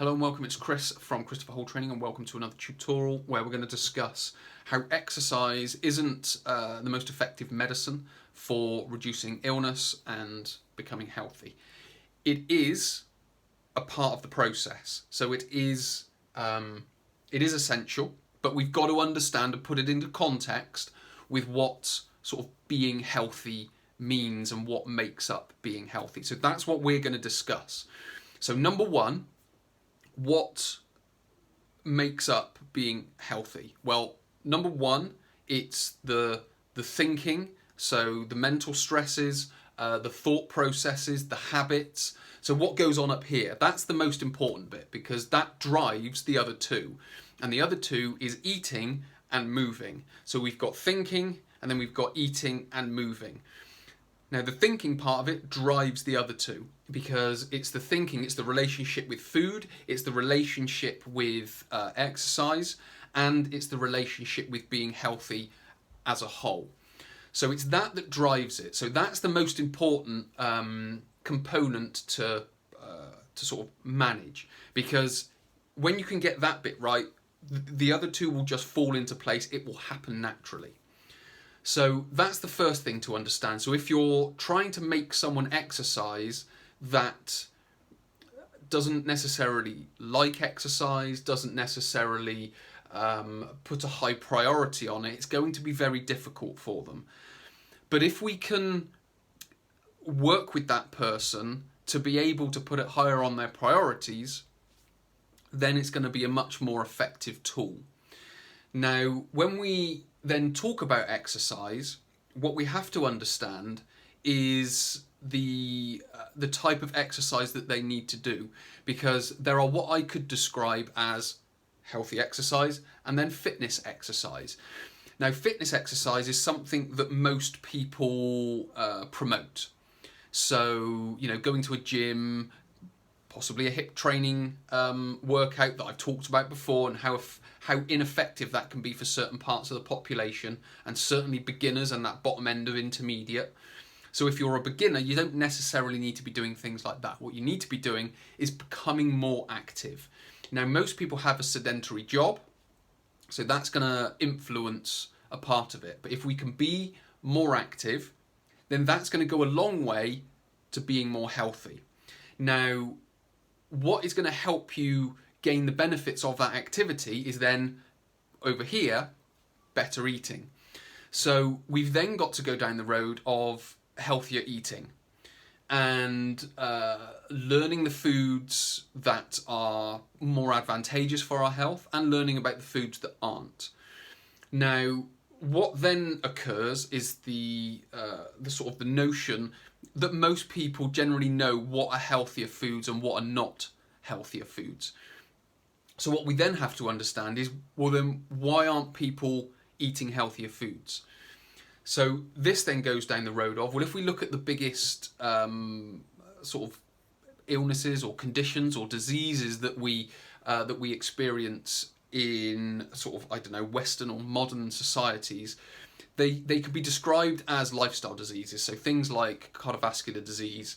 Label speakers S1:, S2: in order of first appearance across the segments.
S1: Hello and welcome, it's Chris from Christopher Hall Training, and welcome to another tutorial where we're going to discuss how exercise isn't the most effective medicine for reducing illness and becoming healthy. It is a part of the process, so it is essential, but we've got to understand and put it into context with what sort of being healthy means and what makes up being healthy. So that's what we're going to discuss. So number one, what makes up being healthy? Well, number one, it's the thinking, so the mental stresses, the thought processes, the habits. So what goes on up here? That's the most important bit because that drives the other two. And the other two is eating and moving. So we've got thinking and then we've got eating and moving. Now the thinking part of it drives the other two because it's the thinking, it's the relationship with food, it's the relationship with exercise, and it's the relationship with being healthy as a whole. So it's that drives it. So that's the most important component to sort of manage, because when you can get that bit right, the other two will just fall into place. It will happen naturally. So that's the first thing to understand. So if you're trying to make someone exercise that doesn't necessarily like exercise, doesn't necessarily put a high priority on it, it's going to be very difficult for them. But if we can work with that person to be able to put it higher on their priorities, then it's going to be a much more effective tool. Now, when we then talk about exercise, what we have to understand is the type of exercise that they need to do, because there are what I could describe as healthy exercise and then fitness exercise. Now, fitness exercise is something that most people promote. So, going to a gym, possibly a hip training workout that I've talked about before, and how ineffective that can be for certain parts of the population, and certainly beginners and that bottom end of intermediate. So if you're a beginner, you don't necessarily need to be doing things like that. What you need to be doing is becoming more active. Now, most people have a sedentary job, so that's going to influence a part of it. But if we can be more active, then that's going to go a long way to being more healthy. Now, what is going to help you gain the benefits of that activity is then, over here, better eating. So we've then got to go down the road of healthier eating and learning the foods that are more advantageous for our health and learning about the foods that aren't. Now, what then occurs is the sort of the notion that most people generally know what are healthier foods and what are not healthier foods. So what we then have to understand is, well then, why aren't people eating healthier foods? So this then goes down the road of, well, if we look at the biggest sort of illnesses or conditions or diseases that we experience in sort of, Western or modern societies, they could be described as lifestyle diseases. So things like cardiovascular disease,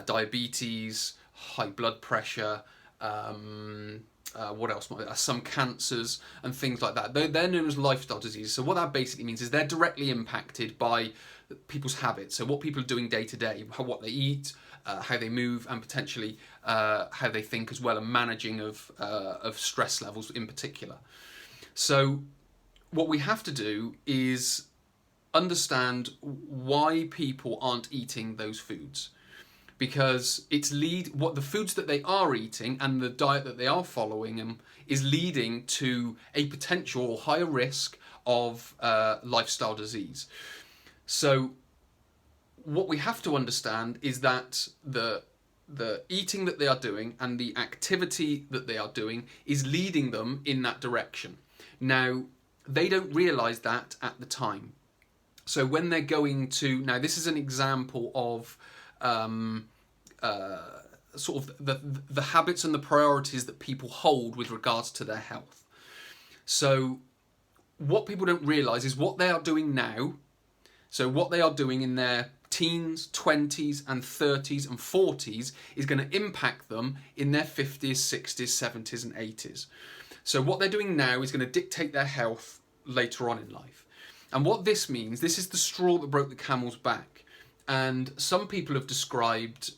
S1: diabetes, high blood pressure, what else? Some cancers and things like that. They're known as lifestyle diseases. So what that basically means is they're directly impacted by people's habits. So what people are doing day to day, what they eat, how they move, and potentially how they think as well, and managing of stress levels in particular. So what we have to do is understand why people aren't eating those foods. Because what the foods that they are eating and the diet that they are following is leading to a potential or higher risk of lifestyle disease. So what we have to understand is that the eating that they are doing and the activity that they are doing is leading them in that direction. Now, they don't realize that at the time. So when they're going to, now this is an example of sort of the habits and the priorities that people hold with regards to their health. So what people don't realise is what they are doing now. So what they are doing in their teens, 20s and 30s and 40s is going to impact them in their 50s, 60s, 70s and 80s. So what they're doing now is going to dictate their health later on in life. And what this means, this is the straw that broke the camel's back. And some people have described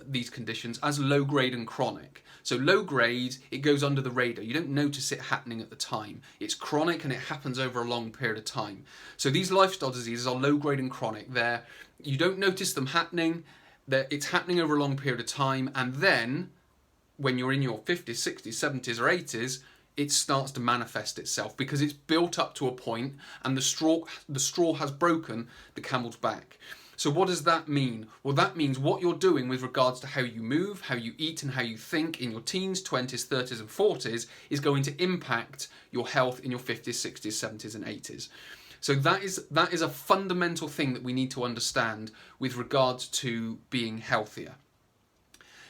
S1: these conditions as low grade and chronic. So low grade, it goes under the radar. You don't notice it happening at the time. It's chronic and it happens over a long period of time. So these lifestyle diseases are low grade and chronic. You don't notice them happening. It's happening over a long period of time. And then when you're in your 50s, 60s, 70s or 80s, it starts to manifest itself because it's built up to a point and the straw has broken the camel's back. So what does that mean? Well, that means what you're doing with regards to how you move, how you eat and how you think in your teens, 20s, 30s and 40s is going to impact your health in your 50s, 60s, 70s and 80s. So that is a fundamental thing that we need to understand with regards to being healthier.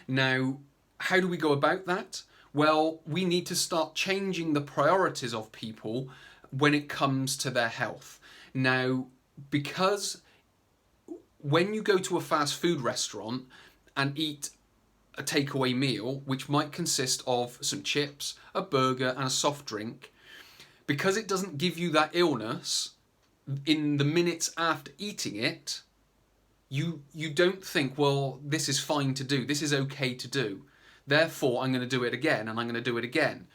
S1: Now, how do we go about that? Well, we need to start changing the priorities of people when it comes to their health. Now, because when you go to a fast food restaurant and eat a takeaway meal, which might consist of some chips, a burger and a soft drink, because it doesn't give you that illness in the minutes after eating it, you don't think, well, this is fine to do, this is okay to do, therefore I'm going to do it again and I'm going to do it again.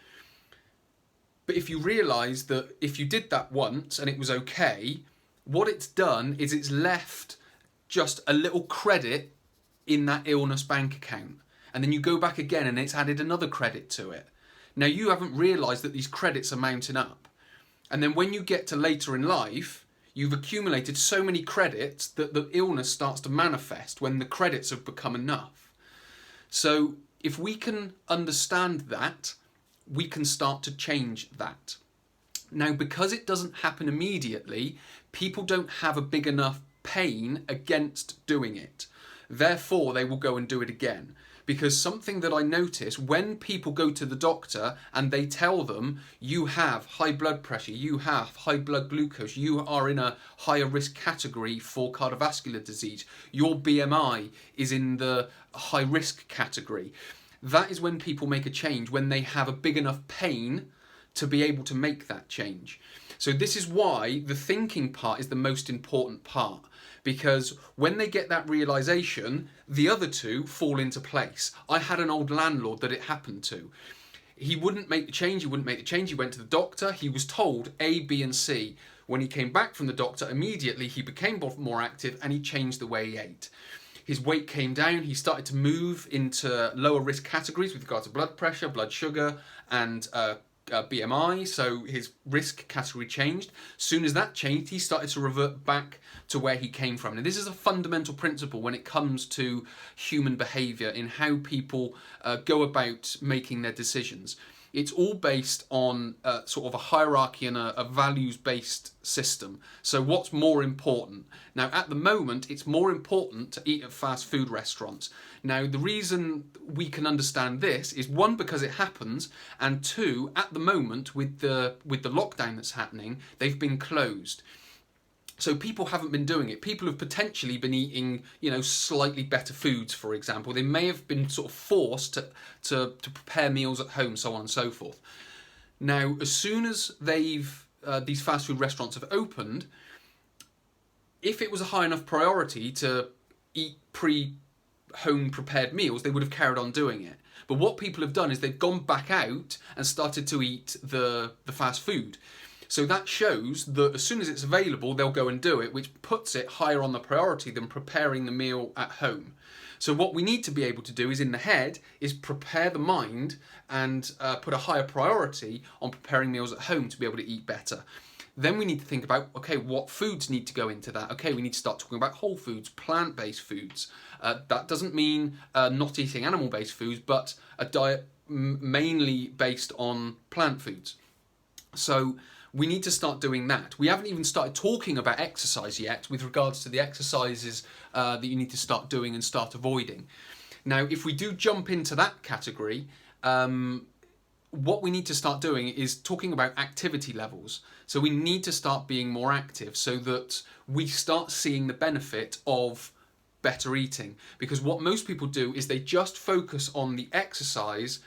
S1: But if you realise that if you did that once and it was okay, what it's done is it's left just a little credit in that illness bank account. And then you go back again and it's added another credit to it. Now you haven't realised that these credits are mounting up. And then when you get to later in life, you've accumulated so many credits that the illness starts to manifest when the credits have become enough. So if we can understand that, we can start to change that. Now, because it doesn't happen immediately, people don't have a big enough pain against doing it. Therefore, they will go and do it again. Because something that I notice when people go to the doctor and they tell them you have high blood pressure, you have high blood glucose, you are in a higher risk category for cardiovascular disease, your BMI is in the high risk category. That is when people make a change, when they have a big enough pain to be able to make that change. So this is why the thinking part is the most important part. Because when they get that realisation, the other two fall into place. I had an old landlord that it happened to. He wouldn't make the change, he went to the doctor, he was told A, B and C. When he came back from the doctor, immediately he became more active and he changed the way he ate. His weight came down, he started to move into lower risk categories with regard to blood pressure, blood sugar and BMI, so his risk category changed. As soon as that changed, he started to revert back to where he came from. Now, this is a fundamental principle when it comes to human behaviour in how people go about making their decisions. It's all based on sort of a hierarchy and a values-based system. So what's more important? Now, at the moment, it's more important to eat at fast food restaurants. Now, the reason we can understand this is, one, because it happens, and two, at the moment, with the lockdown that's happening, they've been closed. So people haven't been doing it. People have potentially been eating, slightly better foods, for example. They may have been sort of forced to prepare meals at home, so on and so forth. Now, as soon as these fast food restaurants have opened, if it was a high enough priority to eat home prepared meals, they would have carried on doing it. But what people have done is they've gone back out and started to eat the fast food. So that shows that as soon as it's available, they'll go and do it, which puts it higher on the priority than preparing the meal at home. So what we need to be able to do is, in the head, is prepare the mind and put a higher priority on preparing meals at home to be able to eat better. Then we need to think about, okay, what foods need to go into that? Okay, we need to start talking about whole foods, plant-based foods. That doesn't mean not eating animal-based foods, but a diet mainly based on plant foods. So we need to start doing that. We haven't even started talking about exercise yet with regards to the exercises that you need to start doing and start avoiding. Now, if we do jump into that category, what we need to start doing is talking about activity levels. So we need to start being more active so that we start seeing the benefit of better eating. Because what most people do is they just focus on the exercise,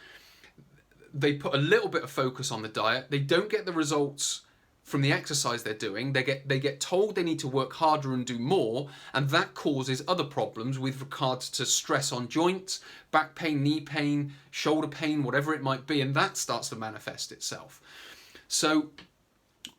S1: they put a little bit of focus on the diet, they don't get the results from the exercise they're doing, they get told they need to work harder and do more, and that causes other problems with regards to stress on joints, back pain, knee pain, shoulder pain, whatever it might be, and that starts to manifest itself. So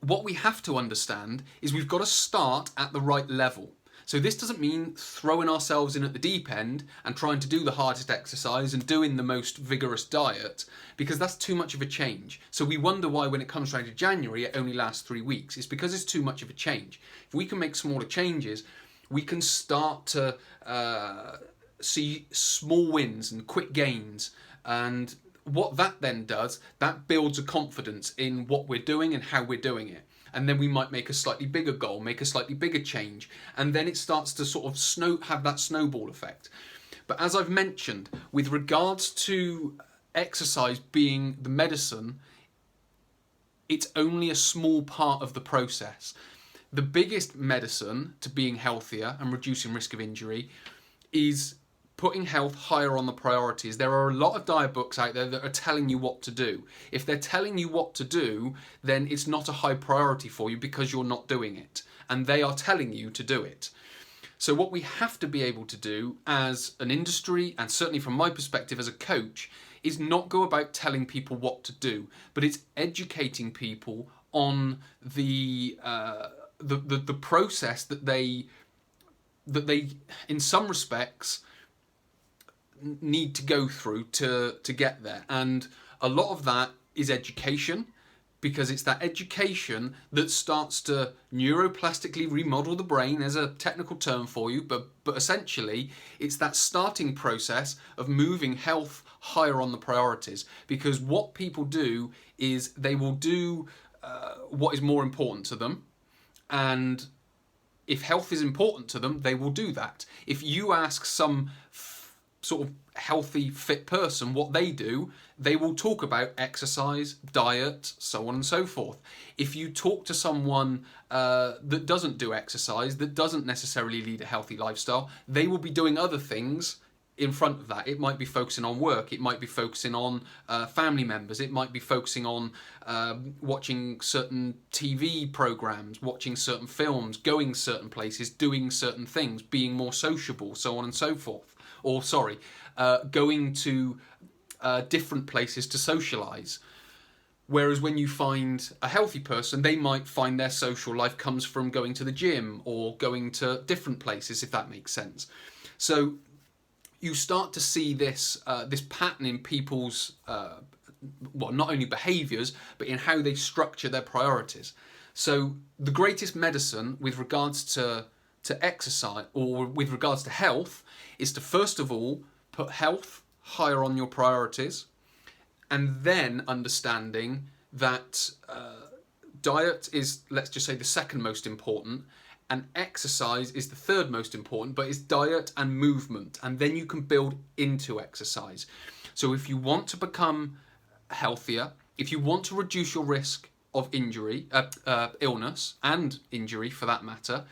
S1: what we have to understand is we've got to start at the right level. So this doesn't mean throwing ourselves in at the deep end and trying to do the hardest exercise and doing the most vigorous diet, because that's too much of a change. So we wonder why when it comes around to January it only lasts 3 weeks. It's because it's too much of a change. If we can make smaller changes, we can start to see small wins and quick gains, and what that then does, that builds a confidence in what we're doing and how we're doing it. And then we might make a slightly bigger goal, make a slightly bigger change, and then it starts to sort of have that snowball effect. But as I've mentioned, with regards to exercise being the medicine, it's only a small part of the process. The biggest medicine to being healthier and reducing risk of injury is putting health higher on the priorities. There are a lot of diet books out there that are telling you what to do. If they're telling you what to do, then it's not a high priority for you because you're not doing it. And they are telling you to do it. So what we have to be able to do as an industry, and certainly from my perspective as a coach, is not go about telling people what to do, but it's educating people on the process that they, in some respects, need to go through to get there. And a lot of that is education, because it's that education that starts to neuroplastically remodel the brain. There's a technical term for you, but essentially it's that starting process of moving health higher on the priorities. Because what people do is they will do what is more important to them, and if health is important to them, they will do that. If you ask some sort of healthy, fit person what they do, they will talk about exercise, diet, so on and so forth. If you talk to someone that doesn't do exercise, that doesn't necessarily lead a healthy lifestyle, they will be doing other things in front of that. It might be focusing on work, it might be focusing on family members, it might be focusing on watching certain TV programs, watching certain films, going certain places, doing certain things, being more sociable, so on and so forth. Or going to different places to socialise. Whereas when you find a healthy person, they might find their social life comes from going to the gym or going to different places, if that makes sense. So you start to see this pattern in people's, not only behaviours, but in how they structure their priorities. So the greatest medicine with regards to exercise, or with regards to health, is to first of all put health higher on your priorities, and then understanding that diet is, let's just say, the second most important, and exercise is the third most important, but it's diet and movement, and then you can build into exercise. So if you want to become healthier, if you want to reduce your risk of injury, illness and injury for that matter,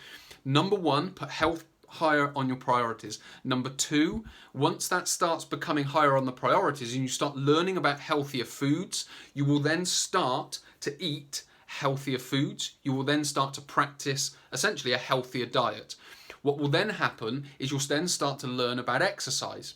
S1: number one, put health higher on your priorities. Number two, once that starts becoming higher on the priorities and you start learning about healthier foods, you will then start to eat healthier foods. You will then start to practice essentially a healthier diet. What will then happen is you'll then start to learn about exercise.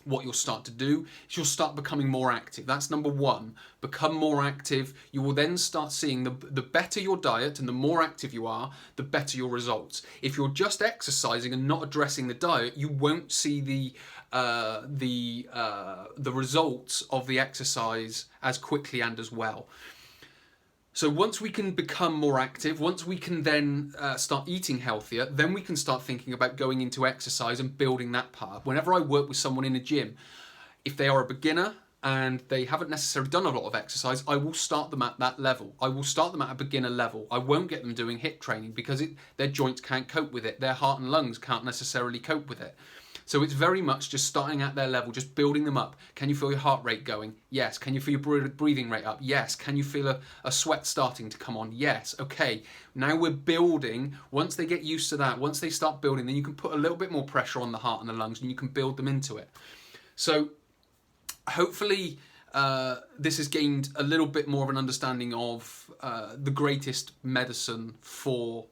S1: What you'll start to do is you'll start becoming more active. That's number one. Become more active. You will then start seeing the better your diet and the more active you are, the better your results. If you're just exercising and not addressing the diet, you won't see the results of the exercise as quickly and as well. So once we can become more active, once we can then start eating healthier, then we can start thinking about going into exercise and building that part. Whenever I work with someone in a gym, if they are a beginner and they haven't necessarily done a lot of exercise, I will start them at that level. I will start them at a beginner level. I won't get them doing HIIT training because their joints can't cope with it. Their heart and lungs can't necessarily cope with it. So it's very much just starting at their level, just building them up. Can you feel your heart rate going? Yes. Can you feel your breathing rate up? Yes. Can you feel a sweat starting to come on? Yes. Okay. Now we're building. Once they get used to that, once they start building, then you can put a little bit more pressure on the heart and the lungs, and you can build them into it. So hopefully this has gained a little bit more of an understanding of the greatest medicine for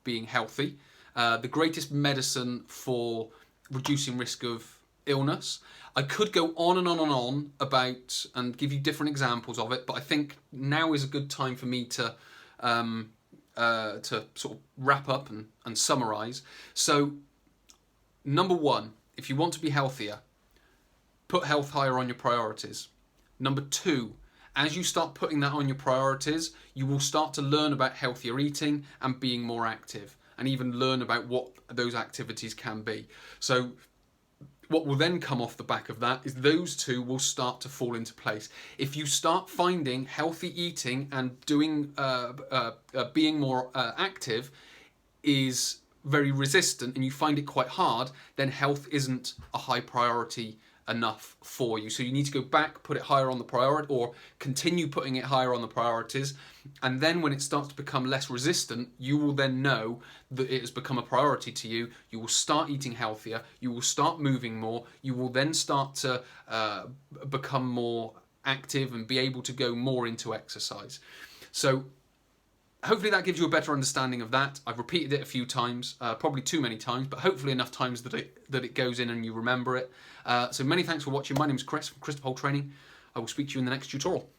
S1: being healthy, the greatest medicine for reducing risk of illness. I could go on and on and on about and give you different examples of it, but I think now is a good time for me to sort of wrap up and summarize. So, number one, if you want to be healthier, put health higher on your priorities. Number two, as you start putting that on your priorities, you will start to learn about healthier eating and being more active, and even learn about what those activities can be. So what will then come off the back of that is those two will start to fall into place. If you start finding healthy eating and doing being more active is very resistant, and you find it quite hard, then health isn't a high priority enough for you. So you need to go back, put it higher on the priority, or continue putting it higher on the priorities. And then when it starts to become less resistant, you will then know that it has become a priority to you. You will start eating healthier. You will start moving more. You will then start to become more active and be able to go more into exercise. So hopefully that gives you a better understanding of that. I've repeated it a few times, probably too many times, but hopefully enough times that it goes in and you remember it. So many thanks for watching. My name is Chris from Chris Pole Training. I will speak to you in the next tutorial.